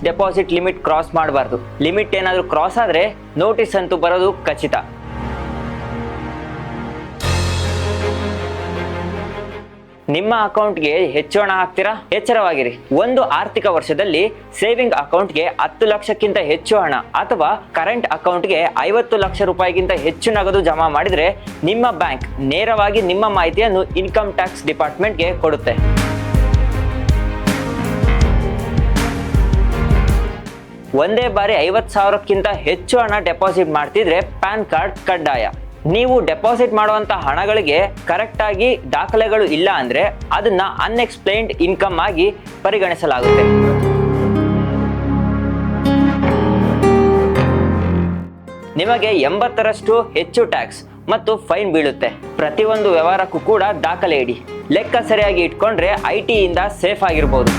Deposit limit cross ಮಾಡಬಾರ್ದು. Limit ಏನಾದರೂ cross ಆದರೆ ನೋಟಿಸ್ ಅಂತೂ ಬರೋದು ಖಚಿತ. ನಿಮ್ಮ ಅಕೌಂಟ್ಗೆ ಹೆಚ್ಚು ಹಣ ಹಾಕ್ತೀರಾ? ಎಚ್ಚರವಾಗಿರಿ. ಒಂದು ಆರ್ಥಿಕ ವರ್ಷದಲ್ಲಿ ಸೇವಿಂಗ್ ಅಕೌಂಟ್ಗೆ 10 ಲಕ್ಷಕ್ಕಿಂತ ಹೆಚ್ಚು ಹಣ ಅಥವಾ ಕರೆಂಟ್ ಅಕೌಂಟ್ಗೆ 50 ಲಕ್ಷ ರೂಪಾಯಿಗಿಂತ ಹೆಚ್ಚು ನಗದು ಜಮಾ ಮಾಡಿದರೆ ನಿಮ್ಮ ಬ್ಯಾಂಕ್ ನೇರವಾಗಿ ನಿಮ್ಮ ಮಾಹಿತಿಯನ್ನು ಇನ್ಕಮ್ ಟ್ಯಾಕ್ಸ್ ಡಿಪಾರ್ಟ್ಮೆಂಟ್ಗೆ ಕೊಡುತ್ತೆ. ಒಂದೇ ಬಾರಿ 50,000ಕ್ಕಿಂತ ಹೆಚ್ಚು ಹಣ ಡೆಪಾಸಿಟ್ ಮಾಡ್ತಿದ್ರೆ ಪ್ಯಾನ್ ಕಾರ್ಡ್ ಕಡ್ಡಾಯ. ನೀವು ಡೆಪಾಸಿಟ್ ಮಾಡುವಂತ ಹಣಗಳಿಗೆ ಕರೆಕ್ಟ್ ಆಗಿ ದಾಖಲೆಗಳು ಇಲ್ಲ ಅಂದ್ರೆ ಅದನ್ನ ಅನ್ಎಕ್ಸ್ಪ್ಲೈನ್ಡ್ ಇನ್ಕಮ್ ಆಗಿ ಪರಿಗಣಿಸಲಾಗುತ್ತೆ. ನಿಮಗೆ 80ರಷ್ಟು ಹೆಚ್ಚು ಟ್ಯಾಕ್ಸ್ ಮತ್ತು ಫೈನ್ ಬೀಳುತ್ತೆ. ಪ್ರತಿಯೊಂದು ವ್ಯವಹಾರಕ್ಕೂ ಕೂಡ ದಾಖಲೆ ಇಡಿ. ಲೆಕ್ಕ ಸರಿಯಾಗಿ ಇಟ್ಕೊಂಡ್ರೆ IT ಇಂದ ಸೇಫ್ ಆಗಿರ್ಬೋದು.